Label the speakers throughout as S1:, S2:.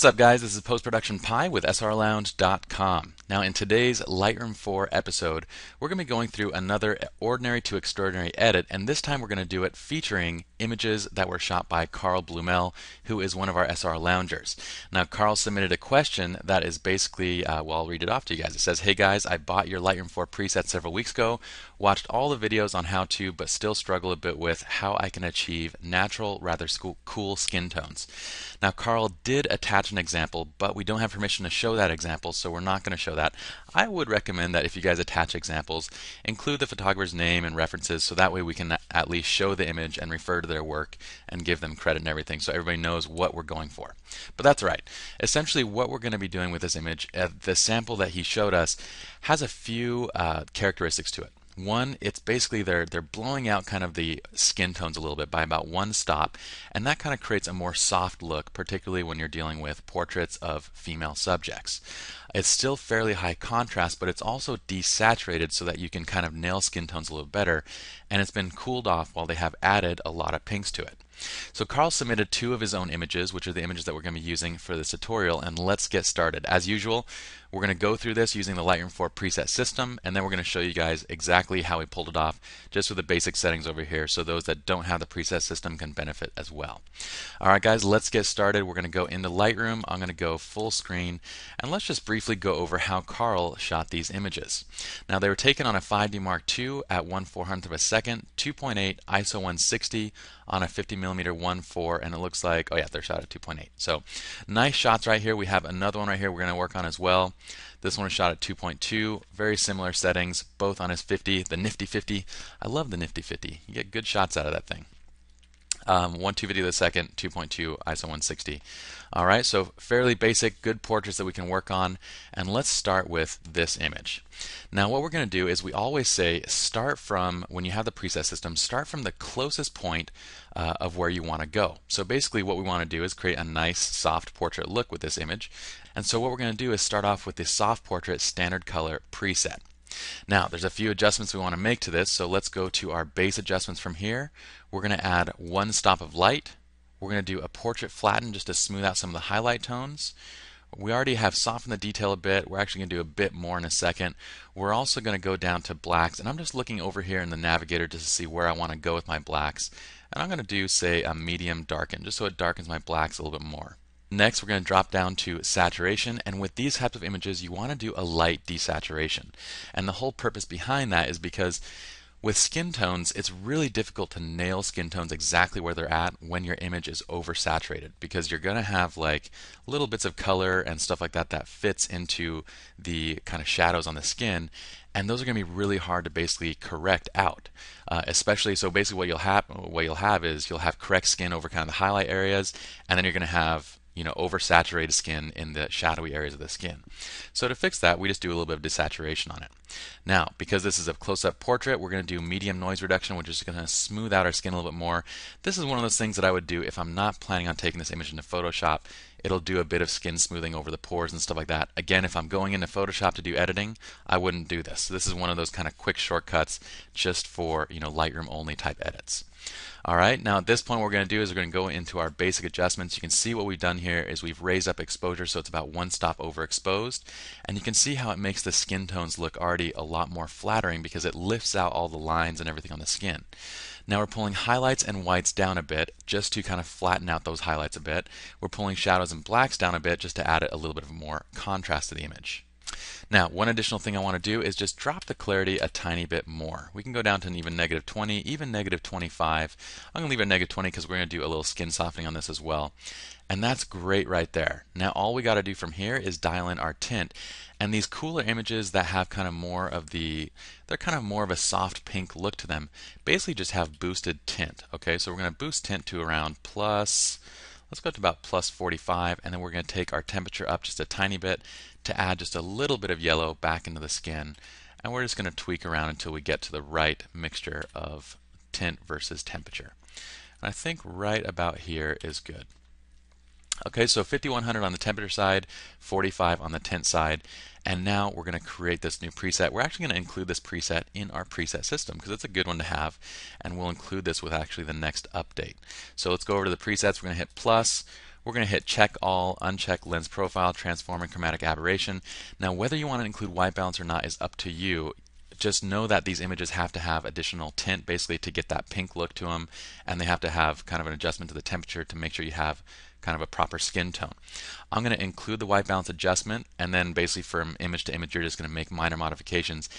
S1: What's up, guys? This is Post-Production Pi with SLRLounge.com. Now, in today's Lightroom 4 episode, we're going to be going through another ordinary to extraordinary edit, and this time we're going to do it featuring images that were shot by Karl Blumel, who is one of our SLR loungers. Now, Karl submitted a question that is basically, well, I'll read it off to you guys. It says, "Hey guys, I bought your Lightroom 4 preset several weeks ago, watched all the videos on how to, but still struggle a bit with how I can achieve natural, rather cool skin tones." Now, Karl did attach an example, but we don't have permission to show that example, so we're not going to show that. I would recommend that if you guys attach examples, include the photographer's name and references, so that way we can at least show the image and refer to their work and give them credit and everything, so everybody knows what we're going for. But that's right. Essentially, what we're going to be doing with this image, the sample that he showed us, has a few characteristics to it. One, it's basically they're blowing out kind of the skin tones a little bit by about one stop, and that kind of creates a more soft look, particularly when you're dealing with portraits of female subjects. It's still fairly high contrast, but it's also desaturated so that you can kind of nail skin tones a little better, and it's been cooled off while they have added a lot of pinks to it. So Karl submitted two of his own images, which are the images that we're going to be using for this tutorial, and let's get started. As usual, we're going to go through this using the Lightroom 4 preset system, and then we're going to show you guys exactly how we pulled it off, just with the basic settings over here, so those that don't have the preset system can benefit as well. Alright guys, let's get started. We're going to go into Lightroom. I'm going to go full screen, and let's just briefly go over how Karl shot these images. Now, they were taken on a 5D Mark II at 1/400th of a second, 2.8 ISO 160 on a 50mm 1.4, and it looks like, oh yeah, they're shot at 2.8. So nice shots right here. We have another one right here we're going to work on as well. This one is shot at 2.2, very similar settings, both on his 50, the nifty 50. I love the nifty 50. You get good shots out of that thing. 1/2 video a second, 2.2 ISO 160. Alright, so fairly basic, good portraits that we can work on, and let's start with this image. Now what we're going to do is we always say start from, when you have the preset system, start from the closest point of where you want to go. So basically what we want to do is create a nice soft portrait look with this image, and so what we're going to do is start off with the soft portrait standard color preset. Now, there's a few adjustments we want to make to this, so let's go to our base adjustments from here. We're going to add one stop of light. We're going to do a portrait flatten just to smooth out some of the highlight tones. We already have softened the detail a bit. We're actually going to do a bit more in a second. We're also going to go down to blacks, and I'm just looking over here in the navigator just to see where I want to go with my blacks. And I'm going to do, say, a medium darken, just so it darkens my blacks a little bit more. Next, we're going to drop down to saturation, and with these types of images you want to do a light desaturation. And the whole purpose behind that is because with skin tones, it's really difficult to nail skin tones exactly where they're at when your image is oversaturated, because you're going to have like little bits of color and stuff like that that fits into the kind of shadows on the skin, and those are going to be really hard to basically correct out. Especially, so basically what you'll have is you'll have correct skin over kind of the highlight areas, and then you're going to have oversaturated skin in the shadowy areas of the skin. So to fix that, we just do a little bit of desaturation on it. Now, because this is a close-up portrait, we're going to do medium noise reduction, which is going to smooth out our skin a little bit more. This is one of those things that I would do if I'm not planning on taking this image into Photoshop. It'll do a bit of skin smoothing over the pores and stuff like that. Again, if I'm going into Photoshop to do editing, I wouldn't do this. This is one of those kind of quick shortcuts just for Lightroom only type edits. Alright, now at this point what we're going to do is we're going to go into our basic adjustments. You can see what we've done here is we've raised up exposure so it's about one stop overexposed, and you can see how it makes the skin tones look already a lot more flattering because it lifts out all the lines and everything on the skin. Now we're pulling highlights and whites down a bit just to kind of flatten out those highlights a bit. We're pulling shadows and blacks down a bit just to add a little bit of more contrast to the image. Now, one additional thing I want to do is just drop the clarity a tiny bit more. We can go down to even -20, even -25. I'm going to leave it at -20 because we're going to do a little skin softening on this as well. And that's great right there. Now all we got to do from here is dial in our tint. And these cooler images that have kind of more of they're kind of more of a soft pink look to them, basically just have boosted tint. Okay, so we're going to boost tint to around let's go up to about +45, and then we're going to take our temperature up just a tiny bit to add just a little bit of yellow back into the skin, and we're just going to tweak around until we get to the right mixture of tint versus temperature. And I think right about here is good. Okay, so 5100 on the temperature side, 45 on the tint side, and now we're going to create this new preset. We're actually going to include this preset in our preset system because it's a good one to have, and we'll include this with actually the next update. So let's go over to the presets. We're going to hit plus. We're going to hit check all, uncheck lens profile, transform, and chromatic aberration. Now, whether you want to include white balance or not is up to you. Just know that these images have to have additional tint basically to get that pink look to them, and they have to have kind of an adjustment to the temperature to make sure you have kind of a proper skin tone. I'm going to include the white balance adjustment, and then basically from image to image you're just going to make minor modifications.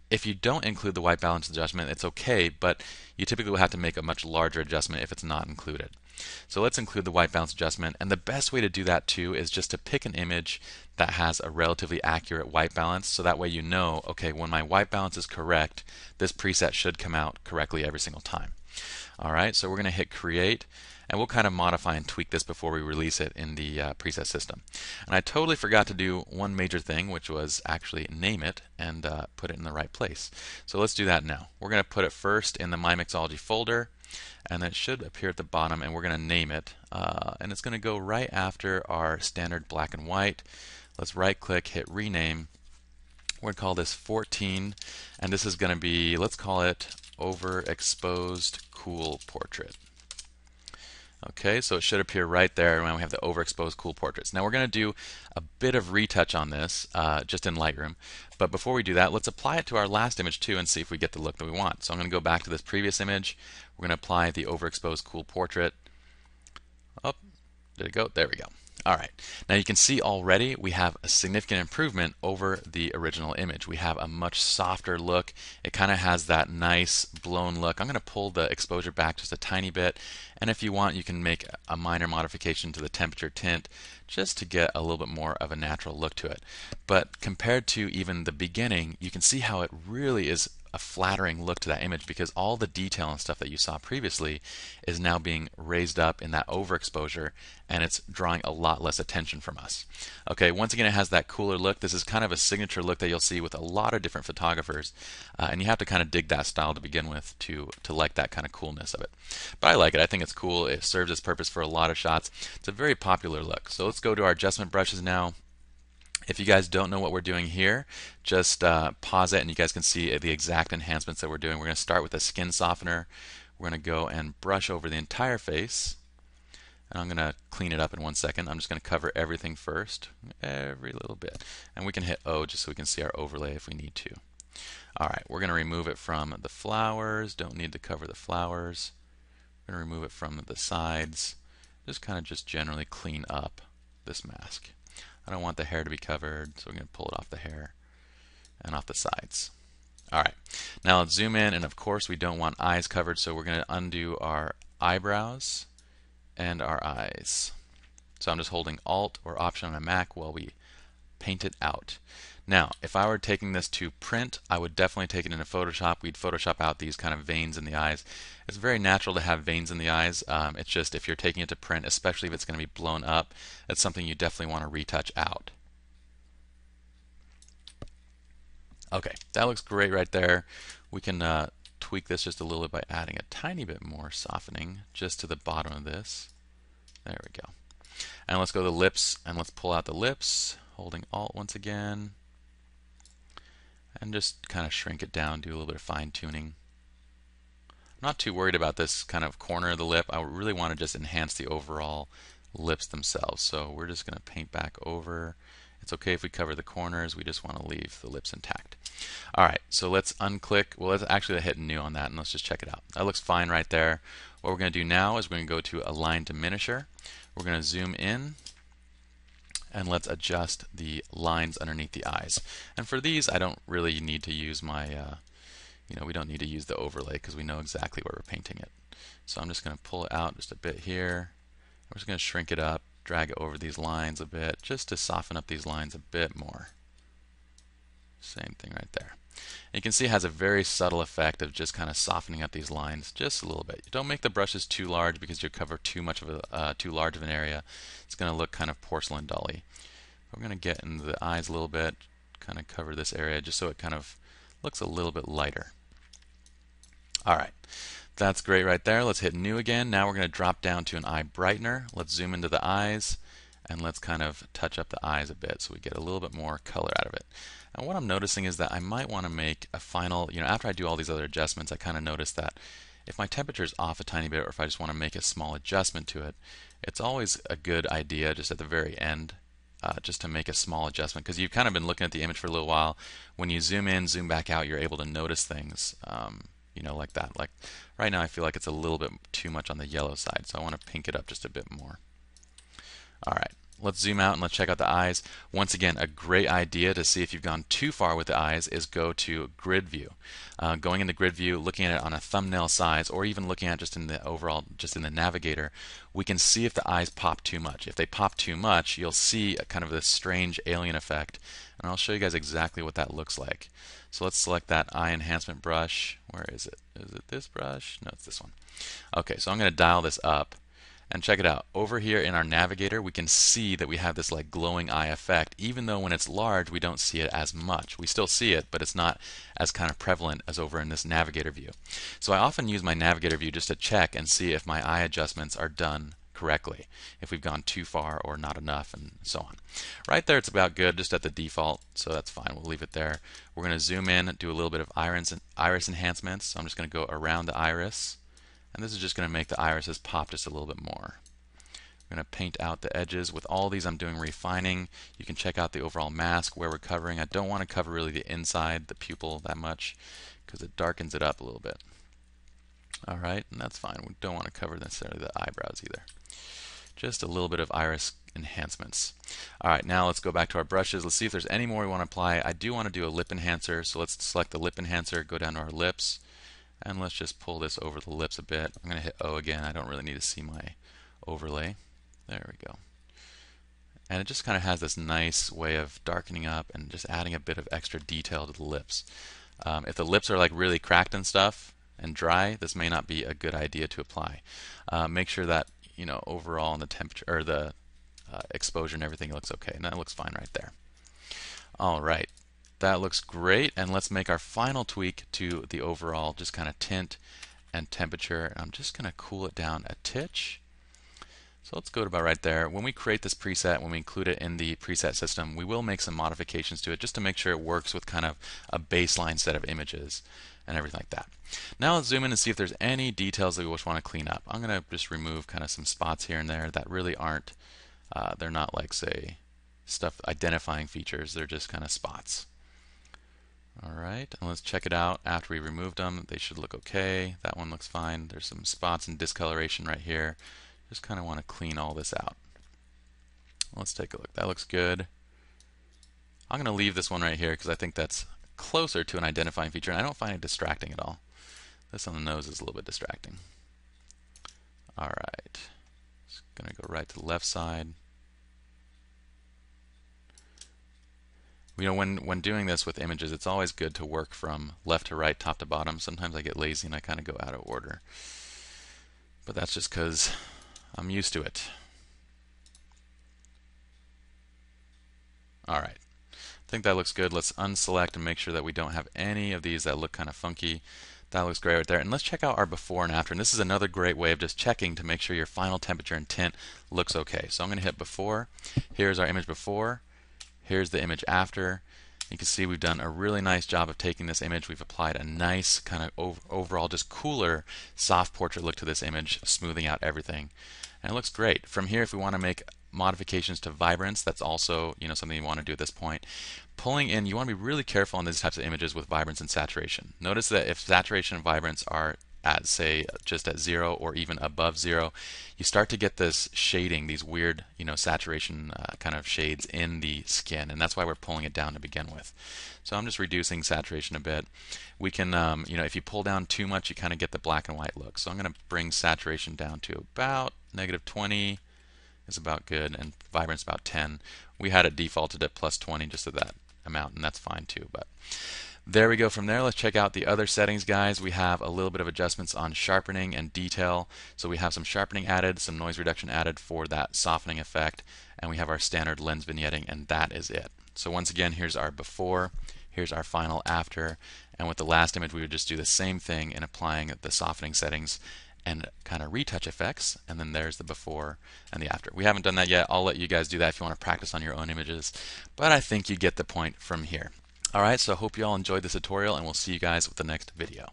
S1: If you don't include the white balance adjustment, it's okay, but you typically will have to make a much larger adjustment if it's not included. So let's include the white balance adjustment, and the best way to do that too is just to pick an image that has a relatively accurate white balance, so that way you know, okay, when my white balance is correct, this preset should come out correctly every single time. Alright, so we're going to hit create, and we'll kind of modify and tweak this before we release it in the preset system. And I totally forgot to do one major thing, which was actually name it and put it in the right place. So let's do that now. We're going to put it first in the My Mixology folder, and then it should appear at the bottom, and we're going to name it. And it's going to go right after our standard black and white. Let's right click, hit rename. We're going to call this 14, and this is going to be, let's call it Overexposed Cool Portrait. Okay, so it should appear right there when we have the overexposed cool portraits. Now we're going to do a bit of retouch on this just in Lightroom, but before we do that, let's apply it to our last image too and see if we get the look that we want. So I'm going to go back to this previous image. We're going to apply the overexposed cool portrait. Oh, did it go? There we go. All right, now you can see already we have a significant improvement over the original image. We have a much softer look. It kind of has that nice blown look. I'm going to pull the exposure back just a tiny bit, and if you want you can make a minor modification to the temperature tint just to get a little bit more of a natural look to it. But compared to even the beginning, you can see how it really is a flattering look to that image because all the detail and stuff that you saw previously is now being raised up in that overexposure, and it's drawing a lot less attention from us. Okay, once again it has that cooler look. This is kind of a signature look that you'll see with a lot of different photographers, and you have to kind of dig that style to begin with to like that kind of coolness of it. But I like it. I think it's cool. It serves its purpose for a lot of shots. It's a very popular look. So let's go to our adjustment brushes now. If you guys don't know what we're doing here, just pause it and you guys can see the exact enhancements that we're doing. We're going to start with a skin softener. We're going to go and brush over the entire face. And I'm going to clean it up in 1 second. I'm just going to cover everything first, every little bit. And we can hit O just so we can see our overlay if we need to. Alright, we're going to remove it from the flowers. Don't need to cover the flowers. We're going to remove it from the sides. Just kind of just generally clean up this mask. I don't want the hair to be covered, so we're going to pull it off the hair and off the sides. Alright, now let's zoom in, and of course we don't want eyes covered, so we're going to undo our eyebrows and our eyes. So I'm just holding Alt or Option on a Mac while we paint it out. Now, if I were taking this to print, I would definitely take it into Photoshop. We'd Photoshop out these kind of veins in the eyes. It's very natural to have veins in the eyes. It's just if you're taking it to print, especially if it's going to be blown up, that's something you definitely want to retouch out. Okay, that looks great right there. We can tweak this just a little bit by adding a tiny bit more softening just to the bottom of this. There we go. And let's go to the lips, and let's pull out the lips, holding Alt once again. And just kind of shrink it down, do a little bit of fine tuning. I'm not too worried about this kind of corner of the lip. I really want to just enhance the overall lips themselves. So we're just going to paint back over. It's okay if we cover the corners. We just want to leave the lips intact. Alright, so let's unclick. Well, let's actually hit new on that and let's just check it out. That looks fine right there. What we're going to do now is we're going to go to Align Diminisher. We're going to zoom in. And let's adjust the lines underneath the eyes. And for these, I don't really need to use my, we don't need to use the overlay because we know exactly where we're painting it. So I'm just going to pull it out just a bit here. I'm just going to shrink it up, drag it over these lines a bit, just to soften up these lines a bit more. Same thing right there. And you can see it has a very subtle effect of just kind of softening up these lines just a little bit. Don't make the brushes too large because you cover too much of too large of an area. It's going to look kind of porcelain dolly. We're going to get into the eyes a little bit, kind of cover this area just so it kind of looks a little bit lighter. Alright, That's great right there. Let's hit new again. Now we're going to drop down to an eye brightener. Let's zoom into the eyes and let's kind of touch up the eyes a bit so we get a little bit more color out of it. And what I'm noticing is that I might want to make a final, after I do all these other adjustments, I kind of notice that if my temperature is off a tiny bit or if I just want to make a small adjustment to it, it's always a good idea just at the very end just to make a small adjustment, because you've kind of been looking at the image for a little while. When you zoom in, zoom back out, you're able to notice things, like that. Like right now I feel like it's a little bit too much on the yellow side, so I want to pink it up just a bit more. All right, let's zoom out and let's check out the eyes. Once again, a great idea to see if you've gone too far with the eyes is go to grid view. Going into grid view, looking at it on a thumbnail size, or even looking at just in the overall, just in the navigator, we can see if the eyes pop too much. If they pop too much, you'll see a kind of this strange alien effect, and I'll show you guys exactly what that looks like. So let's select that eye enhancement brush. Where is it? Is it this brush? No, it's this one. Okay, so I'm going to dial this up. And check it out. Over here in our navigator, we can see that we have this like glowing eye effect, even though when it's large, we don't see it as much. We still see it, but it's not as kind of prevalent as over in this navigator view. So I often use my navigator view just to check and see if my eye adjustments are done correctly, if we've gone too far or not enough, and so on. Right there, it's about good, just at the default, so that's fine. We'll leave it there. We're going to zoom in, do a little bit of iris enhancements. So I'm just going to go around the iris. And this is just going to make the irises pop just a little bit more. We're going to paint out the edges. With all these, I'm doing refining. You can check out the overall mask where we're covering. I don't want to cover really the inside, the pupil, that much, because it darkens it up a little bit. All right, and that's fine. We don't want to cover necessarily the eyebrows either. Just a little bit of iris enhancements. All right, now let's go back to our brushes. Let's see if there's any more we want to apply. I do want to do a lip enhancer, so let's select the lip enhancer, go down to our lips. And let's just pull this over the lips a bit. I'm going to hit O again. I don't really need to see my overlay. There we go. And it just kind of has this nice way of darkening up and just adding a bit of extra detail to the lips. If the lips are like really cracked and stuff and dry, this may not be a good idea to apply. Make sure that overall in the temperature or the exposure and everything looks okay. And that looks fine right there. All right. That looks great, and let's make our final tweak to the overall just kind of tint and temperature. I'm just going to cool it down a titch. So let's go to about right there. When we create this preset, when we include it in the preset system, we will make some modifications to it just to make sure it works with kind of a baseline set of images and everything like that. Now let's zoom in and see if there's any details that we just want to clean up. I'm going to just remove kind of some spots here and there that really aren't, they're not like, say, stuff identifying features. They're just kind of spots. All right, and let's check it out after we removed them. They should look okay. That one looks fine. There's some spots and discoloration right here. Just kind of want to clean all this out. Let's take a look. That looks good. I'm going to leave this one right here because I think that's closer to an identifying feature, and I don't find it distracting at all. This on the nose is a little bit distracting. All right, just going to go right to the left side. When doing this with images, it's always good to work from left to right, top to bottom. Sometimes I get lazy and I kind of go out of order. But that's just because I'm used to it. All right. I think that looks good. Let's unselect and make sure that we don't have any of these that look kind of funky. That looks great right there. And let's check out our before and after. And this is another great way of just checking to make sure your final temperature and tint looks okay. So I'm going to hit before. Here's our image before. Here's the image after. You can see we've done a really nice job of taking this image. We've applied a nice kind of overall just cooler soft portrait look to this image, smoothing out everything. And it looks great. From here, if we want to make modifications to vibrance, that's also something you want to do at this point. Pulling in, you want to be really careful on these types of images with vibrance and saturation. Notice that if saturation and vibrance are at, say, just at 0 or even above 0, you start to get this shading, these weird, saturation kind of shades in the skin, and that's why we're pulling it down to begin with. So I'm just reducing saturation a bit. We can, if you pull down too much, you kind of get the black and white look. So I'm going to bring saturation down to about -20 is about good, and vibrance about 10. We had it defaulted at +20 just at that amount, and that's fine too. But there we go. From there, let's check out the other settings, guys. We have a little bit of adjustments on sharpening and detail. So we have some sharpening added, some noise reduction added for that softening effect, and we have our standard lens vignetting, and that is it. So once again, here's our before, here's our final after, And with the last image, we would just do the same thing in applying the softening settings and kind of retouch effects. And then there's the before and the after. We haven't done that yet. I'll let you guys do that if you want to practice on your own images. But I think you get the point from here. All right, so I hope you all enjoyed this tutorial, and we'll see you guys with the next video.